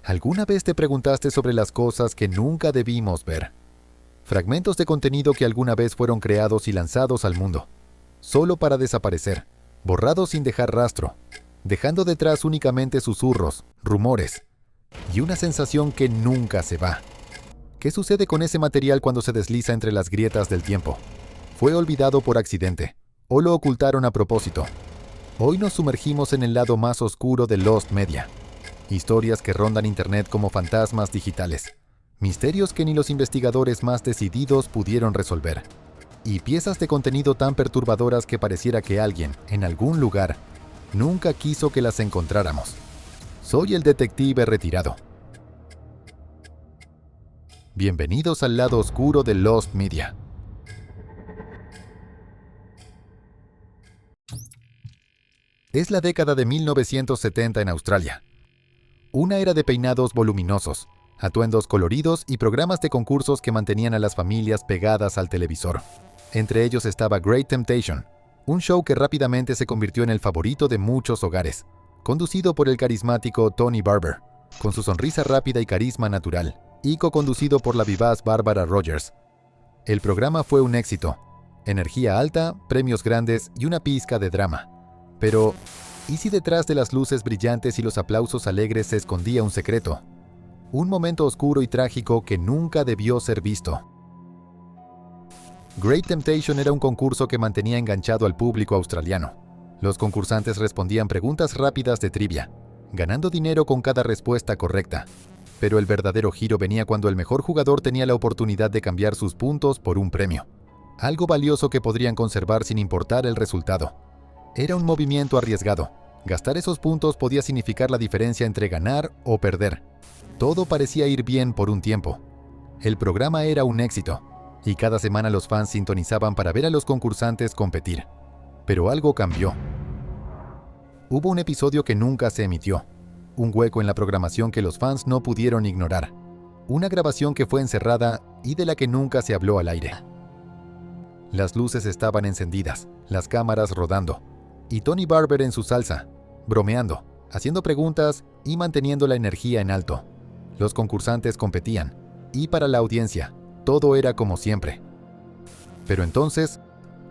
¿Alguna vez te preguntaste sobre las cosas que nunca debimos ver? Fragmentos de contenido que alguna vez fueron creados y lanzados al mundo, solo para desaparecer, borrados sin dejar rastro, dejando detrás únicamente susurros, rumores y una sensación que nunca se va. ¿Qué sucede con ese material cuando se desliza entre las grietas del tiempo? ¿Fue olvidado por accidente o lo ocultaron a propósito? Hoy nos sumergimos en el lado más oscuro de Lost Media. Historias que rondan Internet como fantasmas digitales. Misterios que ni los investigadores más decididos pudieron resolver. Y piezas de contenido tan perturbadoras que pareciera que alguien, en algún lugar, nunca quiso que las encontráramos. Soy el detective retirado. Bienvenidos al lado oscuro de Lost Media. Es la década de 1970 en Australia. Una era de peinados voluminosos, atuendos coloridos y programas de concursos que mantenían a las familias pegadas al televisor. Entre ellos estaba Great Temptation, un show que rápidamente se convirtió en el favorito de muchos hogares, conducido por el carismático Tony Barber, con su sonrisa rápida y carisma natural, y co-conducido por la vivaz Barbara Rogers. El programa fue un éxito. Energía alta, premios grandes y una pizca de drama. Pero, ¿y si detrás de las luces brillantes y los aplausos alegres se escondía un secreto? Un momento oscuro y trágico que nunca debió ser visto. Great Temptation era un concurso que mantenía enganchado al público australiano. Los concursantes respondían preguntas rápidas de trivia, ganando dinero con cada respuesta correcta. Pero el verdadero giro venía cuando el mejor jugador tenía la oportunidad de cambiar sus puntos por un premio. Algo valioso que podrían conservar sin importar el resultado. Era un movimiento arriesgado. Gastar esos puntos podía significar la diferencia entre ganar o perder. Todo parecía ir bien por un tiempo. El programa era un éxito, y cada semana los fans sintonizaban para ver a los concursantes competir. Pero algo cambió. Hubo un episodio que nunca se emitió. Un hueco en la programación que los fans no pudieron ignorar. Una grabación que fue encerrada y de la que nunca se habló al aire. Las luces estaban encendidas, las cámaras rodando, y Tony Barber en su salsa, bromeando, haciendo preguntas y manteniendo la energía en alto. Los concursantes competían, y para la audiencia, todo era como siempre. Pero entonces,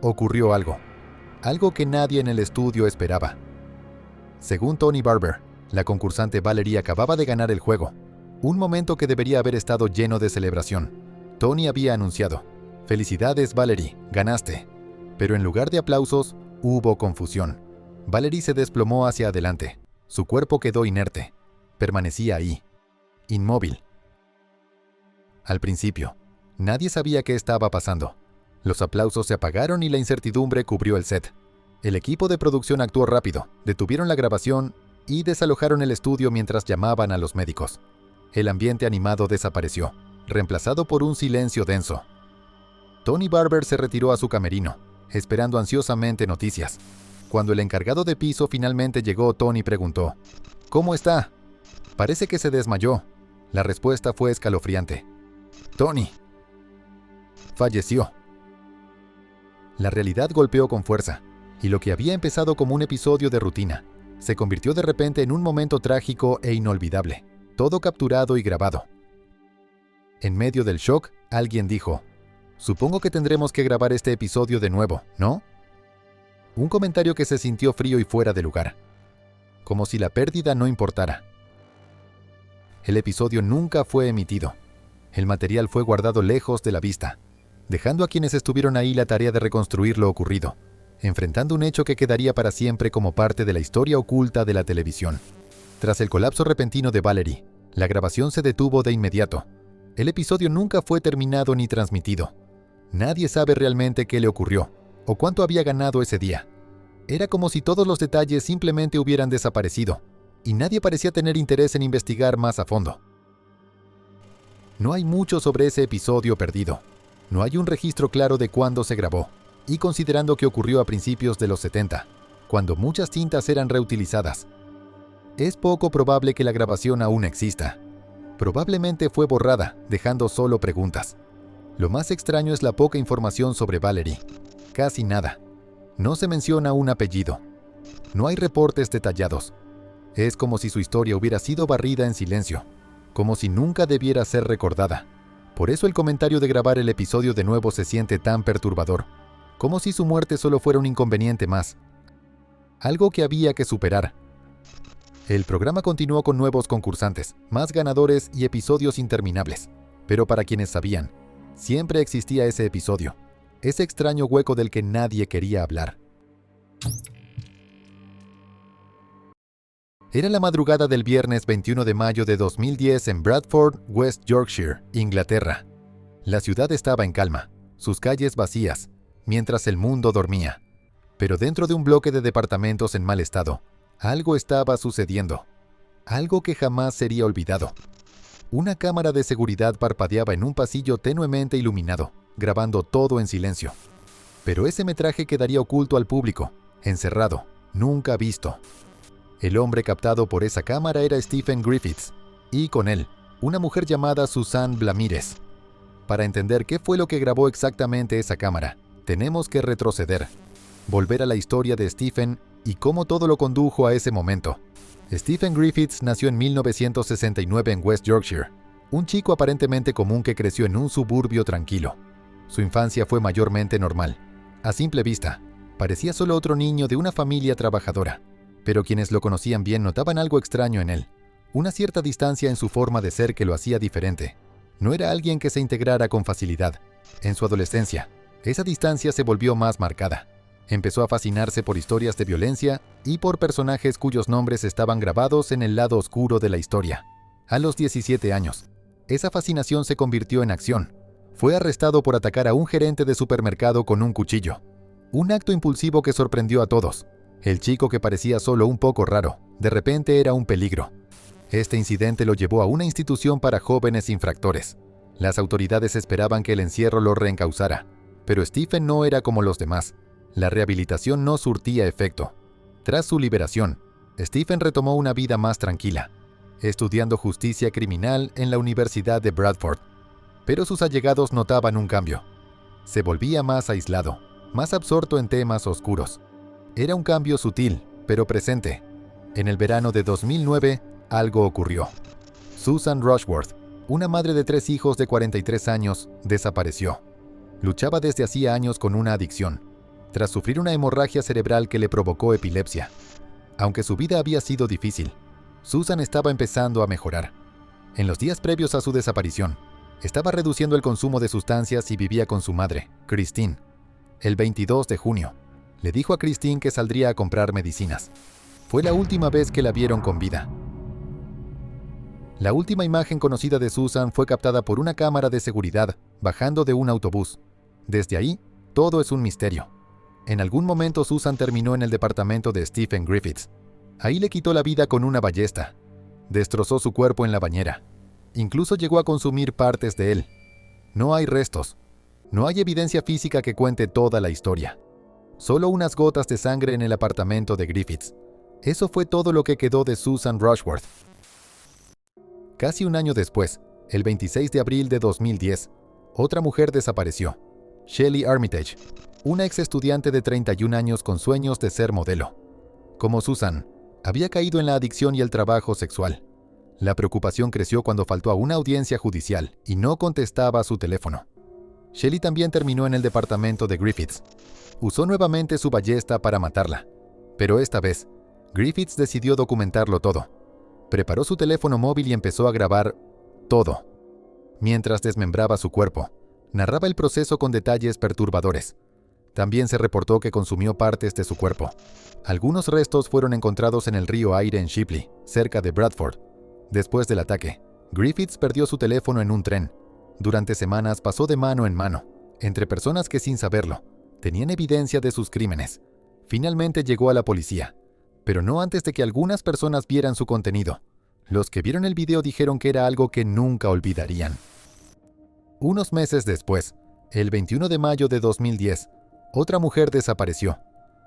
ocurrió algo. Algo que nadie en el estudio esperaba. Según Tony Barber, la concursante Valerie acababa de ganar el juego, un momento que debería haber estado lleno de celebración. Tony había anunciado: «Felicidades, Valerie, ganaste». Pero en lugar de aplausos, hubo confusión. Valerie se desplomó hacia adelante. Su cuerpo quedó inerte. Permanecía ahí, inmóvil. Al principio, nadie sabía qué estaba pasando. Los aplausos se apagaron y la incertidumbre cubrió el set. El equipo de producción actuó rápido, detuvieron la grabación y desalojaron el estudio mientras llamaban a los médicos. El ambiente animado desapareció, reemplazado por un silencio denso. Tony Barber se retiró a su camerino, esperando ansiosamente noticias. Cuando el encargado de piso finalmente llegó, Tony preguntó: «¿Cómo está?». «Parece que se desmayó». La respuesta fue escalofriante: «Tony falleció». La realidad golpeó con fuerza, y lo que había empezado como un episodio de rutina, se convirtió de repente en un momento trágico e inolvidable, todo capturado y grabado. En medio del shock, alguien dijo: «Supongo que tendremos que grabar este episodio de nuevo, ¿no?». Un comentario que se sintió frío y fuera de lugar, como si la pérdida no importara. El episodio nunca fue emitido. El material fue guardado lejos de la vista, dejando a quienes estuvieron ahí la tarea de reconstruir lo ocurrido, enfrentando un hecho que quedaría para siempre como parte de la historia oculta de la televisión. Tras el colapso repentino de Valerie, la grabación se detuvo de inmediato. El episodio nunca fue terminado ni transmitido. Nadie sabe realmente qué le ocurrió, o cuánto había ganado ese día. Era como si todos los detalles simplemente hubieran desaparecido, y nadie parecía tener interés en investigar más a fondo. No hay mucho sobre ese episodio perdido. No hay un registro claro de cuándo se grabó, y considerando que ocurrió a principios de los 70, cuando muchas cintas eran reutilizadas, es poco probable que la grabación aún exista. Probablemente fue borrada, dejando solo preguntas. Lo más extraño es la poca información sobre Valerie. Casi nada. No se menciona un apellido. No hay reportes detallados. Es como si su historia hubiera sido barrida en silencio, como si nunca debiera ser recordada. Por eso el comentario de grabar el episodio de nuevo se siente tan perturbador, como si su muerte solo fuera un inconveniente más, algo que había que superar. El programa continuó con nuevos concursantes, más ganadores y episodios interminables. Pero para quienes sabían, siempre existía ese episodio, ese extraño hueco del que nadie quería hablar. Era la madrugada del viernes 21 de mayo de 2010 en Bradford, West Yorkshire, Inglaterra. La ciudad estaba en calma, sus calles vacías, mientras el mundo dormía. Pero dentro de un bloque de departamentos en mal estado, algo estaba sucediendo. Algo que jamás sería olvidado. Una cámara de seguridad parpadeaba en un pasillo tenuemente iluminado, grabando todo en silencio. Pero ese metraje quedaría oculto al público, encerrado, nunca visto. El hombre captado por esa cámara era Stephen Griffiths, y con él, una mujer llamada Susan Blamires. Para entender qué fue lo que grabó exactamente esa cámara, tenemos que retroceder, volver a la historia de Stephen y cómo todo lo condujo a ese momento. Stephen Griffiths nació en 1969 en West Yorkshire, un chico aparentemente común que creció en un suburbio tranquilo. Su infancia fue mayormente normal. A simple vista, parecía solo otro niño de una familia trabajadora, pero quienes lo conocían bien notaban algo extraño en él, una cierta distancia en su forma de ser que lo hacía diferente. No era alguien que se integrara con facilidad. En su adolescencia, esa distancia se volvió más marcada. Empezó a fascinarse por historias de violencia y por personajes cuyos nombres estaban grabados en el lado oscuro de la historia. A los 17 años, esa fascinación se convirtió en acción. Fue arrestado por atacar a un gerente de supermercado con un cuchillo. Un acto impulsivo que sorprendió a todos. El chico, que parecía solo un poco raro, de repente era un peligro. Este incidente lo llevó a una institución para jóvenes infractores. Las autoridades esperaban que el encierro lo reencauzara, pero Stephen no era como los demás. La rehabilitación no surtía efecto. Tras su liberación, Stephen retomó una vida más tranquila, estudiando justicia criminal en la Universidad de Bradford. Pero sus allegados notaban un cambio. Se volvía más aislado, más absorto en temas oscuros. Era un cambio sutil, pero presente. En el verano de 2009, algo ocurrió. Susan Rushworth, una madre de 3 hijos de 43 años, desapareció. Luchaba desde hacía años con una adicción, tras sufrir una hemorragia cerebral que le provocó epilepsia. Aunque su vida había sido difícil, Susan estaba empezando a mejorar. En los días previos a su desaparición, estaba reduciendo el consumo de sustancias y vivía con su madre, Christine. El 22 de junio, le dijo a Christine que saldría a comprar medicinas. Fue la última vez que la vieron con vida. La última imagen conocida de Susan fue captada por una cámara de seguridad bajando de un autobús. Desde ahí, todo es un misterio. En algún momento Susan terminó en el departamento de Stephen Griffiths. Ahí le quitó la vida con una ballesta. Destrozó su cuerpo en la bañera. Incluso llegó a consumir partes de él. No hay restos. No hay evidencia física que cuente toda la historia. Solo unas gotas de sangre en el apartamento de Griffiths. Eso fue todo lo que quedó de Susan Rushworth. Casi un año después, el 26 de abril de 2010, otra mujer desapareció. Shelley Armitage, una ex estudiante de 31 años con sueños de ser modelo. Como Susan, había caído en la adicción y el trabajo sexual. La preocupación creció cuando faltó a una audiencia judicial y no contestaba a su teléfono. Shelley también terminó en el departamento de Griffiths. Usó nuevamente su ballesta para matarla, pero esta vez, Griffiths decidió documentarlo todo. Preparó su teléfono móvil y empezó a grabar todo. Mientras desmembraba su cuerpo, narraba el proceso con detalles perturbadores. También se reportó que consumió partes de su cuerpo. Algunos restos fueron encontrados en el río Aire en Shipley, cerca de Bradford. Después del ataque, Griffiths perdió su teléfono en un tren. Durante semanas pasó de mano en mano, entre personas que sin saberlo, tenían evidencia de sus crímenes. Finalmente llegó a la policía, pero no antes de que algunas personas vieran su contenido. Los que vieron el video dijeron que era algo que nunca olvidarían. Unos meses después, el 21 de mayo de 2010, otra mujer desapareció.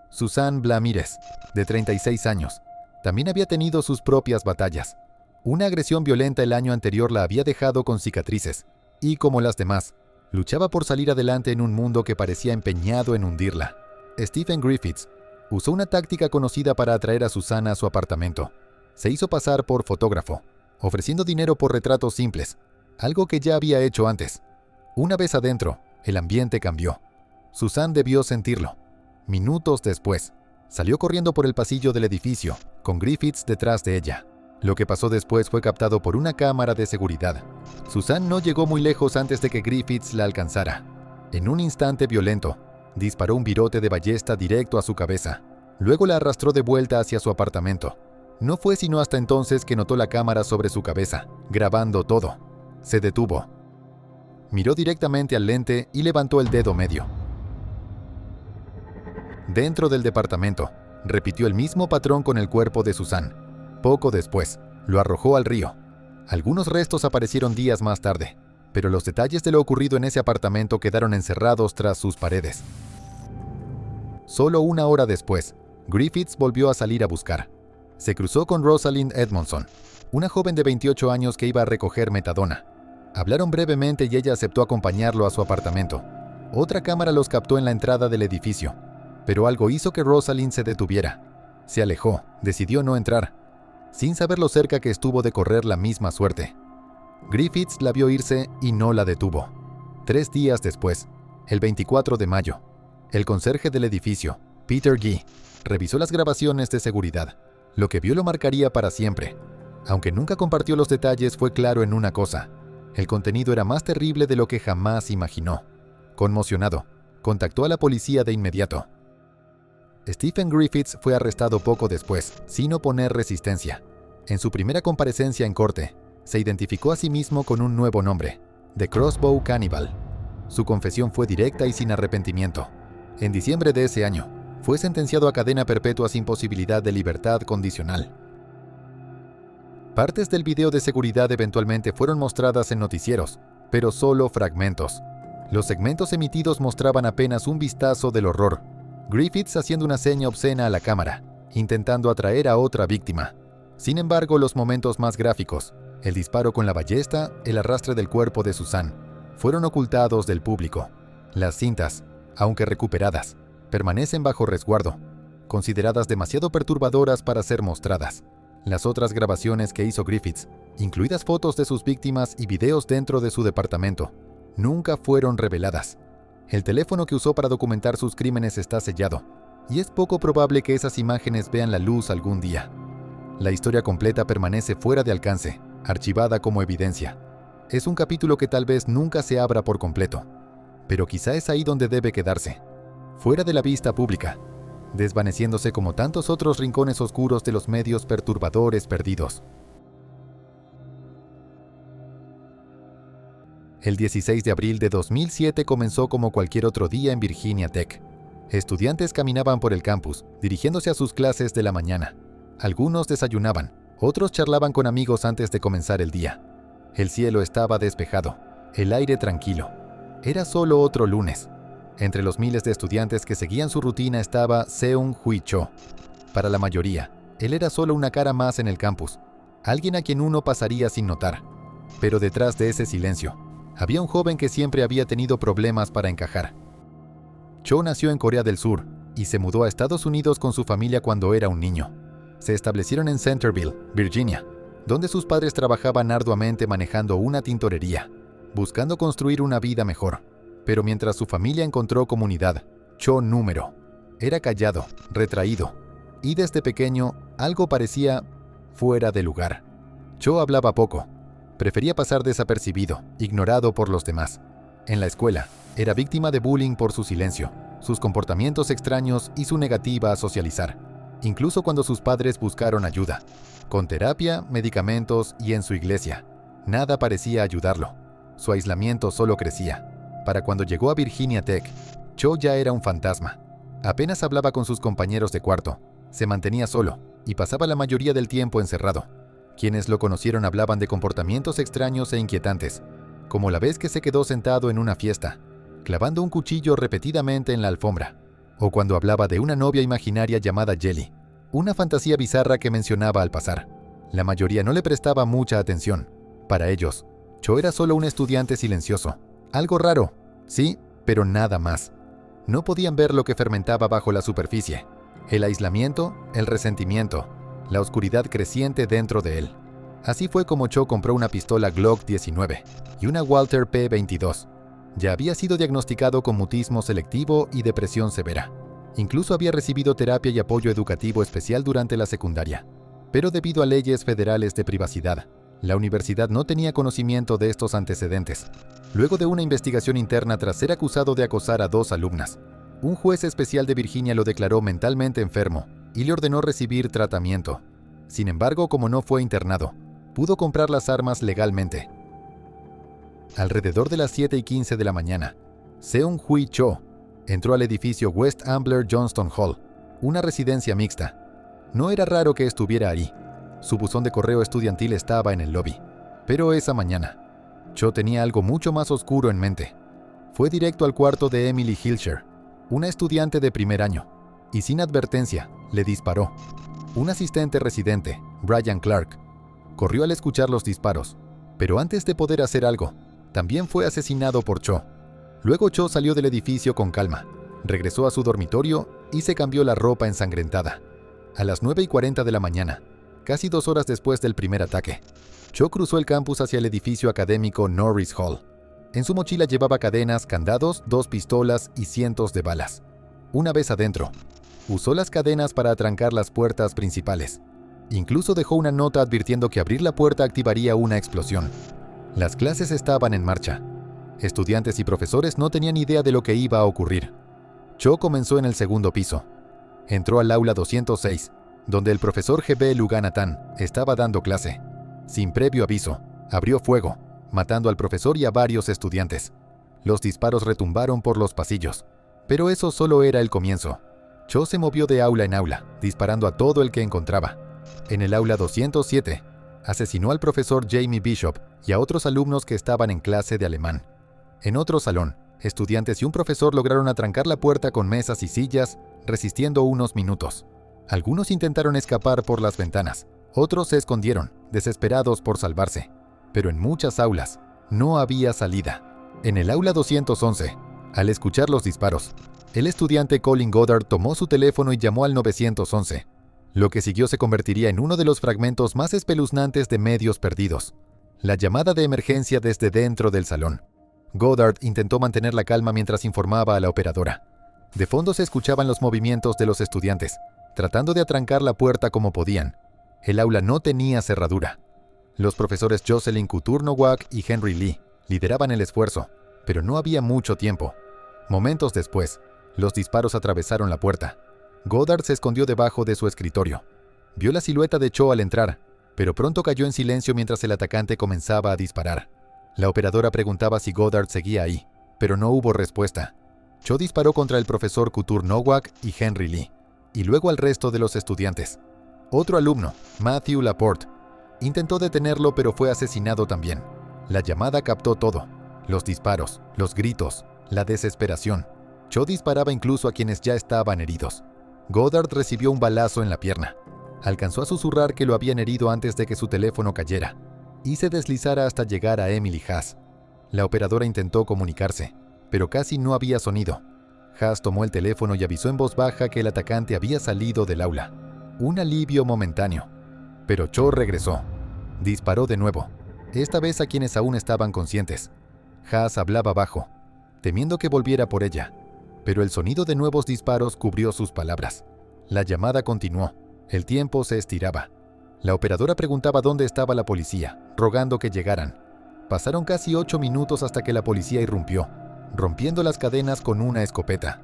Susan Blamires, de 36 años, también había tenido sus propias batallas. Una agresión violenta el año anterior la había dejado con cicatrices, y como las demás, luchaba por salir adelante en un mundo que parecía empeñado en hundirla. Stephen Griffiths usó una táctica conocida para atraer a Susan a su apartamento. Se hizo pasar por fotógrafo. ofreciendo dinero por retratos simples, algo que ya había hecho antes. Una vez adentro, el ambiente cambió. Susan debió sentirlo. Minutos después, salió corriendo por el pasillo del edificio, con Griffiths detrás de ella. Lo que pasó después fue captado por una cámara de seguridad. Susan no llegó muy lejos antes de que Griffiths la alcanzara. En un instante violento, disparó un virote de ballesta directo a su cabeza. Luego la arrastró de vuelta hacia su apartamento. No fue sino hasta entonces que notó la cámara sobre su cabeza, grabando todo. Se detuvo. Miró directamente al lente y levantó el dedo medio. Dentro del departamento, repitió el mismo patrón con el cuerpo de Susan. Poco después, lo arrojó al río. Algunos restos aparecieron días más tarde, pero los detalles de lo ocurrido en ese apartamento quedaron encerrados tras sus paredes. Solo una hora después, Griffiths volvió a salir a buscar. Se cruzó con Rosalind Edmondson, una joven de 28 años que iba a recoger metadona. Hablaron brevemente y ella aceptó acompañarlo a su apartamento. Otra cámara los captó en la entrada del edificio, pero algo hizo que Rosalind se detuviera. Se alejó, decidió no entrar, sin saber lo cerca que estuvo de correr la misma suerte. Griffiths la vio irse y no la detuvo. 3 días después, el 24 de mayo, el conserje del edificio, Peter Gee, revisó las grabaciones de seguridad. Lo que vio lo marcaría para siempre. Aunque nunca compartió los detalles, fue claro en una cosa: el contenido era más terrible de lo que jamás imaginó. Conmocionado, contactó a la policía de inmediato. Stephen Griffiths fue arrestado poco después, sin oponer resistencia. En su primera comparecencia en corte, se identificó a sí mismo con un nuevo nombre: The Crossbow Cannibal. Su confesión fue directa y sin arrepentimiento. En diciembre de ese año, fue sentenciado a cadena perpetua sin posibilidad de libertad condicional. Partes del video de seguridad eventualmente fueron mostradas en noticieros, pero solo fragmentos. Los segmentos emitidos mostraban apenas un vistazo del horror. Griffiths haciendo una seña obscena a la cámara, intentando atraer a otra víctima. Sin embargo, los momentos más gráficos, el disparo con la ballesta, el arrastre del cuerpo de Susan, fueron ocultados del público. Las cintas, aunque recuperadas, permanecen bajo resguardo, consideradas demasiado perturbadoras para ser mostradas. Las otras grabaciones que hizo Griffiths, incluidas fotos de sus víctimas y videos dentro de su departamento, nunca fueron reveladas. El teléfono que usó para documentar sus crímenes está sellado, y es poco probable que esas imágenes vean la luz algún día. La historia completa permanece fuera de alcance, archivada como evidencia. Es un capítulo que tal vez nunca se abra por completo, pero quizá es ahí donde debe quedarse, fuera de la vista pública, desvaneciéndose como tantos otros rincones oscuros de los medios perturbadores perdidos. El 16 de abril de 2007 comenzó como cualquier otro día en Virginia Tech. Estudiantes caminaban por el campus, dirigiéndose a sus clases de la mañana. Algunos desayunaban, otros charlaban con amigos antes de comenzar el día. El cielo estaba despejado, el aire tranquilo. Era solo otro lunes. Entre los miles de estudiantes que seguían su rutina estaba Seung-Hui Cho. Para la mayoría, él era solo una cara más en el campus, alguien a quien uno pasaría sin notar. Pero detrás de ese silencio, había un joven que siempre había tenido problemas para encajar. Cho nació en Corea del Sur y se mudó a Estados Unidos con su familia cuando era un niño. Se establecieron en Centerville, Virginia, donde sus padres trabajaban arduamente manejando una tintorería, buscando construir una vida mejor. Pero mientras su familia encontró comunidad, Cho era callado, retraído, y desde pequeño algo parecía fuera de lugar. Cho hablaba poco. Prefería pasar desapercibido, ignorado por los demás. En la escuela, era víctima de bullying por su silencio, sus comportamientos extraños y su negativa a socializar, incluso cuando sus padres buscaron ayuda. Con terapia, medicamentos y en su iglesia, nada parecía ayudarlo. Su aislamiento solo crecía. Para cuando llegó a Virginia Tech, Cho ya era un fantasma. Apenas hablaba con sus compañeros de cuarto, se mantenía solo y pasaba la mayoría del tiempo encerrado. Quienes lo conocieron hablaban de comportamientos extraños e inquietantes, como la vez que se quedó sentado en una fiesta, clavando un cuchillo repetidamente en la alfombra, o cuando hablaba de una novia imaginaria llamada Jelly, una fantasía bizarra que mencionaba al pasar. La mayoría no le prestaba mucha atención. Para ellos, Cho era solo un estudiante silencioso. Algo raro, sí, pero nada más. No podían ver lo que fermentaba bajo la superficie. El aislamiento, el resentimiento, la oscuridad creciente dentro de él. Así fue como Cho compró una pistola Glock 19 y una Walther P22. Ya había sido diagnosticado con mutismo selectivo y depresión severa. Incluso había recibido terapia y apoyo educativo especial durante la secundaria. Pero debido a leyes federales de privacidad, la universidad no tenía conocimiento de estos antecedentes. Luego de una investigación interna tras ser acusado de acosar a 2 alumnas, un juez especial de Virginia lo declaró mentalmente enfermo y le ordenó recibir tratamiento. Sin embargo, como no fue internado, pudo comprar las armas legalmente. Alrededor de las 7:15 de la mañana, Seung-Hui Cho entró al edificio West Ambler Johnston Hall, una residencia mixta. No era raro que estuviera ahí. Su buzón de correo estudiantil estaba en el lobby. Pero esa mañana, Cho tenía algo mucho más oscuro en mente. Fue directo al cuarto de Emily Hilscher, una estudiante de primer año, y sin advertencia, le disparó. Un asistente residente, Brian Clark, corrió al escuchar los disparos, pero antes de poder hacer algo, también fue asesinado por Cho. Luego Cho salió del edificio con calma, regresó a su dormitorio y se cambió la ropa ensangrentada. A las 9:40 de la mañana, casi 2 horas después del primer ataque, Cho cruzó el campus hacia el edificio académico Norris Hall. En su mochila llevaba cadenas, candados, 2 pistolas y cientos de balas. Una vez adentro, usó las cadenas para atrancar las puertas principales. Incluso dejó una nota advirtiendo que abrir la puerta activaría una explosión. Las clases estaban en marcha. Estudiantes y profesores no tenían idea de lo que iba a ocurrir. Cho comenzó en el segundo piso. Entró al aula 206, donde el profesor G.B. Luganathan estaba dando clase. Sin previo aviso, abrió fuego, matando al profesor y a varios estudiantes. Los disparos retumbaron por los pasillos, pero eso solo era el comienzo. Cho se movió de aula en aula, disparando a todo el que encontraba. En el aula 207, asesinó al profesor Jamie Bishop y a otros alumnos que estaban en clase de alemán. En otro salón, estudiantes y un profesor lograron atrancar la puerta con mesas y sillas, resistiendo unos minutos. Algunos intentaron escapar por las ventanas, otros se escondieron, desesperados por salvarse. Pero en muchas aulas, no había salida. En el aula 211, al escuchar los disparos, el estudiante Colin Goddard tomó su teléfono y llamó al 911. Lo que siguió se convertiría en uno de los fragmentos más espeluznantes de Medios Perdidos. La llamada de emergencia desde dentro del salón. Goddard intentó mantener la calma mientras informaba a la operadora. De fondo se escuchaban los movimientos de los estudiantes, tratando de atrancar la puerta como podían. El aula no tenía cerradura. Los profesores Jocelyn Couture Nowak y Henry Lee lideraban el esfuerzo, pero no había mucho tiempo. Momentos después, los disparos atravesaron la puerta. Goddard se escondió debajo de su escritorio. Vio la silueta de Cho al entrar, pero pronto cayó en silencio mientras el atacante comenzaba a disparar. La operadora preguntaba si Goddard seguía ahí, pero no hubo respuesta. Cho disparó contra el profesor Couture Nowak y Henry Lee, y luego al resto de los estudiantes. Otro alumno, Matthew Laporte, intentó detenerlo pero fue asesinado también. La llamada captó todo: los disparos, los gritos, la desesperación. Cho disparaba incluso a quienes ya estaban heridos. Goddard recibió un balazo en la pierna. Alcanzó a susurrar que lo habían herido antes de que su teléfono cayera y se deslizara hasta llegar a Emily Haas. La operadora intentó comunicarse, pero casi no había sonido. Haas tomó el teléfono y avisó en voz baja que el atacante había salido del aula. Un alivio momentáneo. Pero Cho regresó. Disparó de nuevo, esta vez a quienes aún estaban conscientes. Haas hablaba bajo, temiendo que volviera por ella, pero el sonido de nuevos disparos cubrió sus palabras. La llamada continuó. El tiempo se estiraba. La operadora preguntaba dónde estaba la policía, rogando que llegaran. Pasaron casi 8 minutos hasta que la policía irrumpió, rompiendo las cadenas con una escopeta.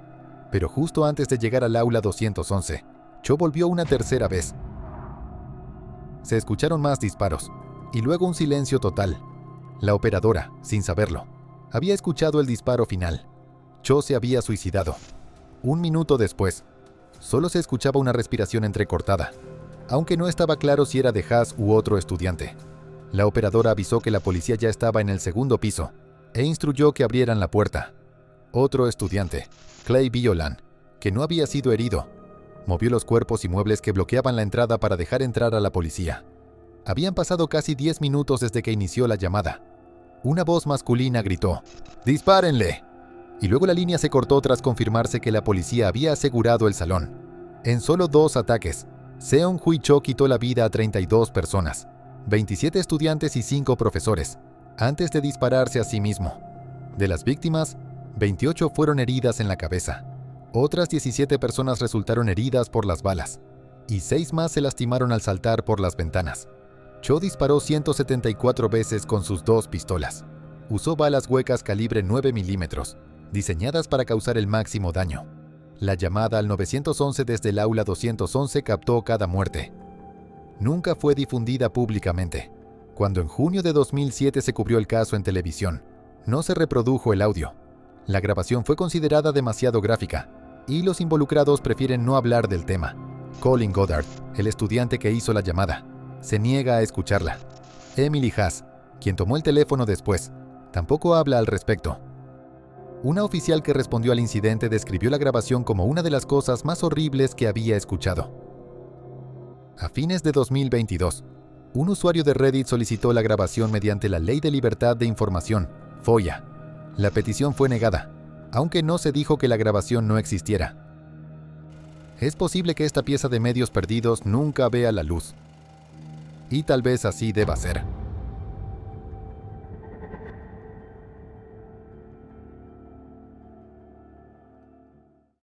Pero justo antes de llegar al aula 211, Cho volvió una tercera vez. Se escucharon más disparos, y luego un silencio total. La operadora, sin saberlo, había escuchado el disparo final. Cho se había suicidado. 1 minuto después, solo se escuchaba una respiración entrecortada, aunque no estaba claro si era de Haas u otro estudiante. La operadora avisó que la policía ya estaba en el segundo piso e instruyó que abrieran la puerta. Otro estudiante, Clay Violan, que no había sido herido, movió los cuerpos y muebles que bloqueaban la entrada para dejar entrar a la policía. Habían pasado casi 10 minutos desde que inició la llamada. Una voz masculina gritó: ¡dispárenle! Y luego la línea se cortó tras confirmarse que la policía había asegurado el salón. En solo 2 ataques, Seung-Hui Cho quitó la vida a 32 personas. 27 estudiantes y 5 profesores, antes de dispararse a sí mismo. De las víctimas, 28 fueron heridas en la cabeza. Otras 17 personas resultaron heridas por las balas, y 6 más se lastimaron al saltar por las ventanas. Cho disparó 174 veces con sus 2 pistolas. Usó balas huecas calibre 9 milímetros, diseñadas para causar el máximo daño. La llamada al 911 desde el aula 211 captó cada muerte. Nunca fue difundida públicamente. Cuando en junio de 2007 se cubrió el caso en televisión, no se reprodujo el audio. La grabación fue considerada demasiado gráfica, y los involucrados prefieren no hablar del tema. Colin Goddard, el estudiante que hizo la llamada, se niega a escucharla. Emily Haas, quien tomó el teléfono después, tampoco habla al respecto. Una oficial que respondió al incidente describió la grabación como una de las cosas más horribles que había escuchado. A fines de 2022, un usuario de Reddit solicitó la grabación mediante la Ley de Libertad de Información, FOIA. La petición fue negada, aunque no se dijo que la grabación no existiera. Es posible que esta pieza de medios perdidos nunca vea la luz. Y tal vez así deba ser.